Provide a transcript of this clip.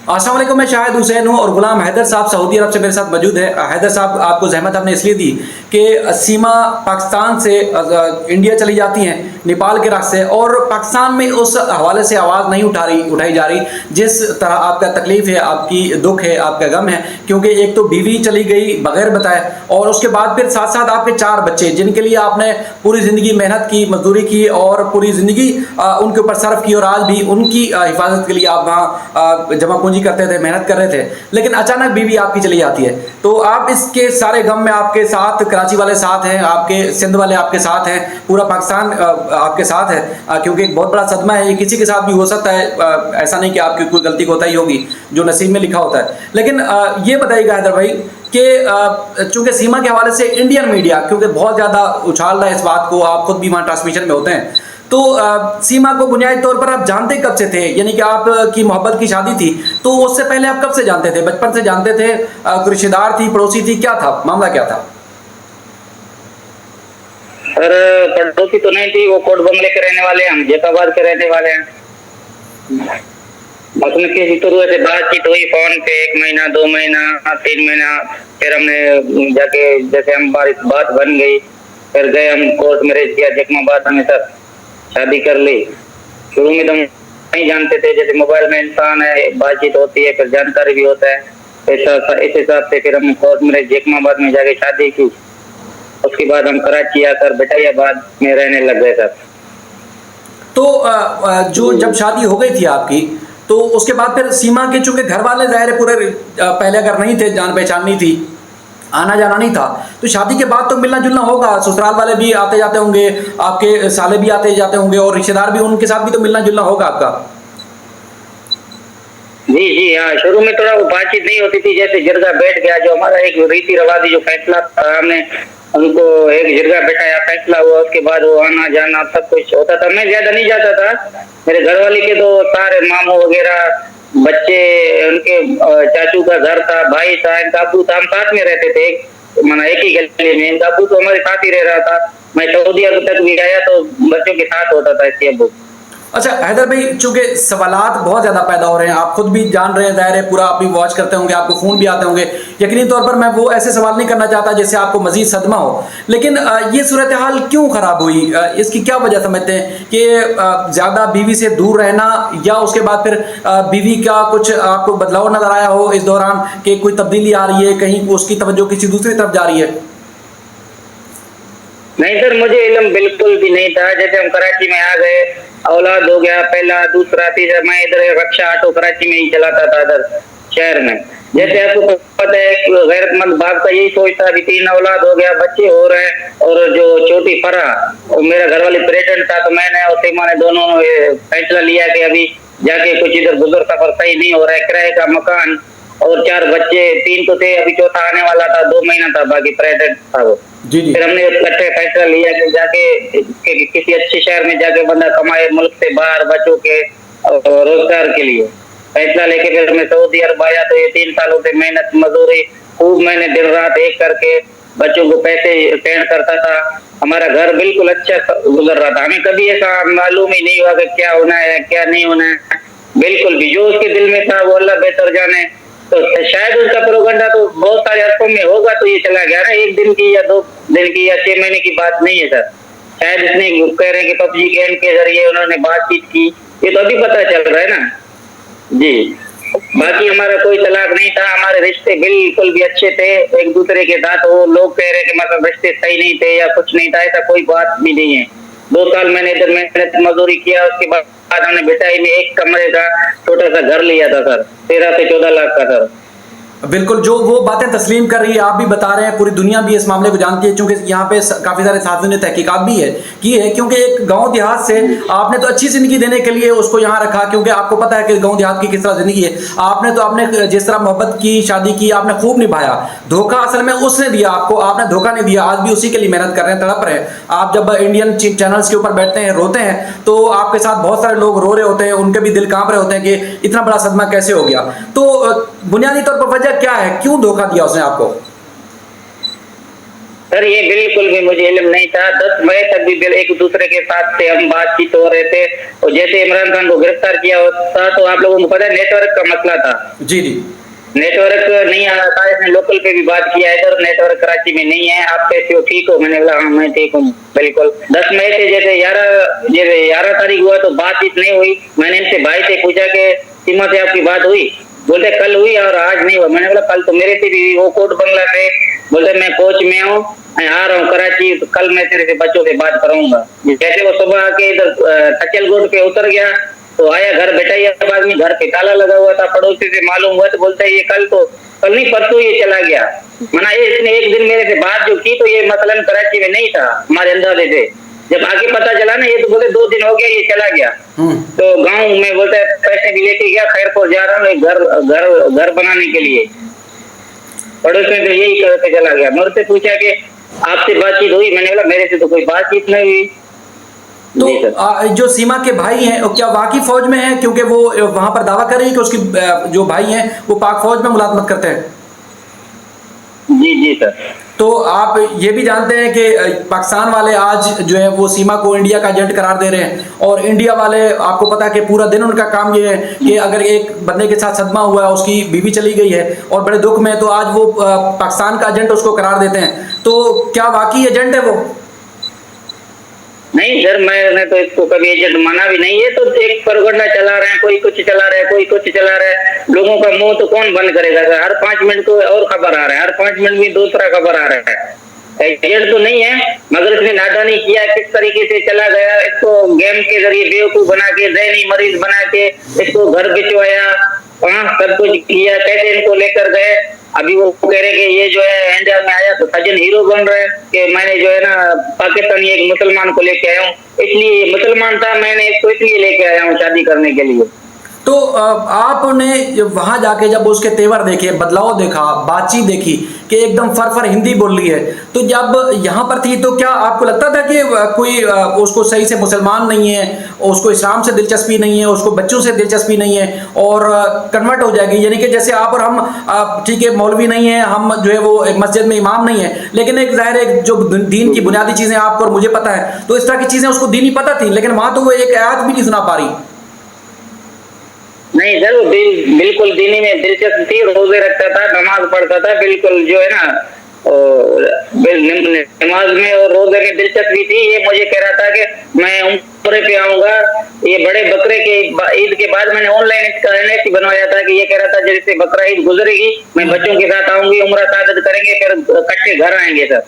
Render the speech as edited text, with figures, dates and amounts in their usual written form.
अस्सलाम वालेकुम, मैं शाहिद हुसैन हूँ और गुलाम हैदर साहब सऊदी अरब से मेरे साथ मौजूद है। हैदर साहब, आपको जहमत हमने इसलिए दी कि सीमा पाकिस्तान से इंडिया चली जाती हैं नेपाल के रास्ते, और पाकिस्तान में उस हवाले से आवाज़ नहीं उठाई जा रही जिस तरह आपका तकलीफ़ है, आपकी दुख है, आपका गम है। क्योंकि एक तो बीवी चली गई बगैर बताए, और उसके बाद फिर साथ साथ आपके 4 बच्चे जिनके लिए आपने पूरी ज़िंदगी मेहनत की, मजदूरी की और पूरी ज़िंदगी उनके ऊपर सर्फ की, और आज भी उनकी हिफाजत के लिए आप वहाँ जमा पूंजी करते थे, मेहनत कर रहे थे, लेकिन अचानक बीवी आपकी चली जाती है। तो आप इसके सारे गम में आपके साथ कराची वाले साथ हैं, आपके सिंध वाले आपके साथ हैं, पूरा पाकिस्तान आपके साथ है, क्योंकि एक बहुत बड़ा सदमा है। ये किसी के साथ भी हो सकता है, ऐसा नहीं कि आपकी कोई गलती होता ही होगी, जो नसीब में लिखा होता है। लेकिन ये बताइएगा हैदर भाई कि चूंकि सीमा के हवाले से इंडियन मीडिया क्योंकि बहुत ज़्यादा उछाल रहा है इस बात को, आप खुद भी वहाँ ट्रांसमिशन में होते हैं, तो सीमा को बुनियादी तौर पर आप जानते कब से थे? यानी कि आपकी मोहब्बत की शादी थी, तो उससे पहले आप कब से जानते थे? बचपन से जानते थे? कोई रिश्तेदार थी, पड़ोसी थी, क्या था मामला, क्या था? सर, पड़ोसी तो नहीं थी, वो कोट बंगले के रहने वाले हैं, हम जैताबाद के रहने वाले हैं। बस में किसी तरह से बातचीत हुई फोन पे, 1 महीना 2 महीना 3 महीना, फिर हमने जाके जैसे हमारी बात बन गई, फिर गए हम कोर्ट मैरिज किया जैकमाबाद में, सर शादी कर ली। शुरू में तो नहीं जानते थे, जैसे मोबाइल में इंसान है, बातचीत होती है, फिर जानकारी भी होता है, इस हिसाब से फिर हम कोर्ट मैरिज जैकमाबाद में जाके शादी की। उसके बाद हम कराची आकर बेटायाबाद में रहने लग गए सर। तो जो जब शादी हो गई थी आपकी, तो उसके बाद फिर सीमा के चूंकि घर वाले ज़ाहिर है पूरे पहले अगर नहीं थे, जान पहचान नहीं थी, आना जाना नहीं था, तो शादी के बाद तो मिलना जुलना होगा, ससुराल वाले भी आते जाते होंगे, आपके साले भी आते जाते होंगे, और रिश्तेदार भी, उनके साथ भी तो मिलना जुलना होगा आपका। जी जी हाँ, शुरू में थोड़ा वो बातचीत नहीं होती थी, जैसे जिरगा बैठ गया, जो हमारा एक रीति रिवाजी जो फैसला था, हमने उनको एक जिरगा बैठाया, फैसला हुआ, उसके बाद वो आना जाना सब कुछ होता था। मैं ज्यादा नहीं जाता था, मेरे घर वाले के तो सारे मामू वगैरह, बच्चे, उनके चाचू का घर था, भाई था, इनका अबू था, हम साथ में रहते थे, माना एक ही गली में। इनका अबू तो हमारे साथ ही रह रहा था। मैं सऊदी अरब तक भी आया तो बच्चों के साथ होता था इसके अबू। अच्छा हैदर भाई, चूंकि सवालात बहुत ज़्यादा पैदा हो रहे हैं, आप खुद भी जान रहे हैं, ज़ाहिर है पूरा आप भी वॉच करते होंगे, आपको फ़ोन भी आते होंगे, यकीनी तौर पर मैं वो ऐसे सवाल नहीं करना चाहता जिससे आपको मज़ीद सदमा हो, लेकिन ये सूरत हाल क्यों ख़राब हुई? इसकी क्या वजह समझते हैं कि ज़्यादा बीवी से दूर रहना, या उसके बाद फिर बीवी का कुछ आपको बदलाव नज़र आया हो इस दौरान कि कोई तब्दीली आ रही है, कहीं उसकी तवज्जो किसी दूसरी तरफ जा रही है? नहीं सर, मुझे इल्म बिल्कुल भी नहीं था। जैसे हम कराची में आ गए, औलाद हो गया, पहला दूसरा तीसरा, मैं इधर रक्षा ऑटो कराची में ही चलाता था इधर शहर में। जैसे आपको पता है गैरतमंद बाप का यही सोचता, अभी 3 औलाद हो गया, बच्चे हो रहे हैं, और जो छोटी फरह और मेरा घर वाले प्रेसिडेंट था, तो मैंने और सीमा ने दोनों फैसला लिया कि अभी जाके कुछ इधर गुजर सफर सही नहीं हो रहा है, किराए का मकान और 4 बच्चे, 3 तो थे, अभी चौथा आने वाला था, 2 महीना था बाकी, प्रेसिडेंट था वो। जी जी। फिर हमने इकट्ठे फैसला लिया कि जाके किसी अच्छे शहर में जाके बंदा कमाए, मुल्क से बाहर बच्चों के रोजगार के लिए फैसला लेके फिर मैं सऊदी अरब आया। तो ये 3 सालों से मेहनत मजदूरी खूब, मैंने दिन रात एक करके बच्चों को पैसे सेंड करता था। हमारा घर बिल्कुल अच्छा गुजर रहा था, हमें कभी ऐसा मालूम ही नहीं हुआ कि क्या होना है क्या नहीं होना है, बिल्कुल भी। जो उसके दिल में था वो अल्लाह बेहतर जाने। तो शायद उसका प्रोगंडा तो बहुत सारे अरबों में होगा, तो ये चला गया ना, 1 दिन की या 2 दिन की या 6 महीने की बात नहीं है सर। शायद इसने कह रहे हैं कि पबजी गेम के जरिए उन्होंने बातचीत की, ये तो अभी पता चल रहा है ना जी। बाकी हमारा कोई तलाक नहीं था, हमारे रिश्ते बिल्कुल भी अच्छे थे एक दूसरे के साथ। वो लोग कह रहे कि मतलब रिश्ते सही नहीं थे या कुछ नहीं था, ऐसा कोई बात भी नहीं है। 2 साल मैंने इधर मेहनत मजदूरी किया, उसके बाद हमने बेटाई में 1 कमरे का छोटा सा घर लिया था सर, 13 से 14 लाख का सर। बिल्कुल, जो वो बातें तस्लीम कर रही है, आप भी बता रहे हैं, पूरी दुनिया भी इस मामले को जानती है, क्योंकि यहाँ पे काफ़ी सारे साथियों ने तहकीकात भी की है, क्योंकि एक गांव देहात से आपने तो अच्छी ज़िंदगी देने के लिए उसको यहाँ रखा, क्योंकि आपको पता है कि गांव देहात की किस तरह ज़िंदगी है। आपने तो आपने जिस तरह मोहब्बत की, शादी की, आपने खूब निभाया। धोखा असल में उसने दिया आपको, आपने धोखा नहीं दिया। आज भी उसी के लिए मेहनत कर रहे हैं, तड़प रहे हैं। आप जब इंडियन चैनल्स के ऊपर बैठते हैं, रोते हैं, तो आपके साथ बहुत सारे लोग रो रहे होते हैं, उनके भी दिल कांप रहे होते हैं कि इतना बड़ा सदमा कैसे हो गया। तो बुनियादी तौर पर वजह क्या है, क्यों धोखा दिया उसने आपको? सर ये बिल्कुल भी मुझे इल्म नहीं था। 10 मई तक भी एक दूसरे के साथ से हम बातचीत हो रहे थे, और जैसे इमरान खान को गिरफ्तार किया था तो आप लोगों को पता है नेटवर्क का मसला था। जी जी। नेटवर्क नहीं आ रहा था, इसने लोकल पे भी बात किया है, इधर नेटवर्क कराची में नहीं है, आप कैसे हो, ठीक हो? मैंने बोला हाँ मैं ठीक हूँ बिल्कुल। 10 मई से जैसे 11 तारीख हुआ तो बातचीत नहीं हुई। मैंने इनसे भाई से पूछा कि सीमा से आपकी बात हुई? बोलते कल हुई और आज नहीं हुआ। मैंने बोला कल तो मेरे से भी वो कोर्ट बंगला पे, बोलते मैं कोच में हूँ, मैं आ रहा हूँ कराची, तो कल मैं तेरे से बच्चों से बात कराऊंगा। जैसे वो सुबह आके इधर खचल गोड पे उतर गया तो आया घर बैठा ही, बाद में घर पे ताला लगा हुआ था, पड़ोसी से मालूम हुआ तो बोलता है ये कल नहीं परसों ये चला गया। मना ये इसने एक दिन मेरे से बात जो की तो ये मसलन कराची में नहीं था हमारे अंदाजे से। जब आगे पता चला ना ये तो बोलते 2 दिन हो गया ये चला गया। तो गांव में बोलता है पैसे भी लेके गया, खैरपुर जा रहा हूँ घर बनाने के लिए। पड़ोस में तो यही करके चला गया। मेरे से पूछा कि आपसे बातचीत हुई? मैंने बोला मेरे से तो कोई बातचीत नहीं हुई। तो जो सीमा के भाई हैं क्या वाकई फौज में हैं? क्योंकि वो वहां पर दावा कर रही है कि उसकी जो भाई हैं वो पाक फौज में मुलाजमत करते हैं। जी जी सर। तो आप ये भी जानते हैं कि पाकिस्तान वाले आज जो है वो सीमा को इंडिया का एजेंट करार दे रहे हैं, और इंडिया वाले आपको पता है कि पूरा दिन उनका काम ये है कि अगर एक बंदे के साथ सदमा हुआ है, उसकी बीवी चली गई है और बड़े दुख में, तो आज वो पाकिस्तान का एजेंट उसको करार देते हैं। तो क्या वाकई एजेंट है वो? नहीं सर, मैंने तो इसको कभी एजेंट माना भी नहीं है। तो एक प्रोपगेंडा चला रहे हैं, कोई कुछ चला रहा है, कोई कुछ चला रहा है। लोगों का मुंह तो कौन बंद करेगा सर? हर 5 मिनट को और खबर आ रहा है, हर 5 मिनट में दूसरा खबर आ रहा है। एजेंट तो नहीं है, मगर इसने नादानी किया, किस तरीके से चला गया, इसको गेम के जरिए बेवकूफ बना के, ज़हनी मरीज बना के इसको घर भिजवाया, सब कुछ किया, कैसे इनको लेकर गए। अभी वो कह रहे कि ये जो है इंडिया में आया तो सजन हीरो बन रहे हैं कि मैंने जो है ना पाकिस्तानी एक मुसलमान को लेके आया हूँ, इसलिए ये मुसलमान था, मैंने इसको इसलिए लेके आया हूँ शादी करने के लिए। तो आपने वहां जाके जब उसके तेवर देखे, बदलाव देखा, बातचीत देखी कि एकदम फर हिंदी बोल रही है, तो जब यहाँ पर थी तो क्या आपको लगता था कि कोई उसको सही से मुसलमान नहीं है, उसको इस्लाम से दिलचस्पी नहीं है, उसको बच्चों से दिलचस्पी नहीं है और कन्वर्ट हो जाएगी? यानी कि जैसे आप और हम ठीक है मौलवी नहीं है, हम जो है वो एक मस्जिद में इमाम नहीं है, लेकिन एक ज़ाहिर है जो दीन की बुनियादी चीज़ें आपको और मुझे पता है, तो इस तरह की चीज़ें उसको दीनी पता थी, लेकिन वहाँ तो वो एक आयत भी नहीं सुना पा रही। नहीं सर, वो बिल्कुल दीनी में दिलचस्प थी, रोजे रखता था, नमाज पढ़ता था, बिल्कुल जो है ना नमाज में और रोजे में दिलचस्पी थी। ये मुझे कह रहा था कि मैं उम्रे पे आऊंगा, ये बड़े बकरे के ईद के बाद मैंने ऑनलाइन इसका एनएफटी बनवाया था कि ये कह रहा था जैसे बकरा ईद गुजरेगी मैं बच्चों के साथ आऊंगी, उम्रा सादत करेंगे, फिर कच्चे घर आएंगे सर।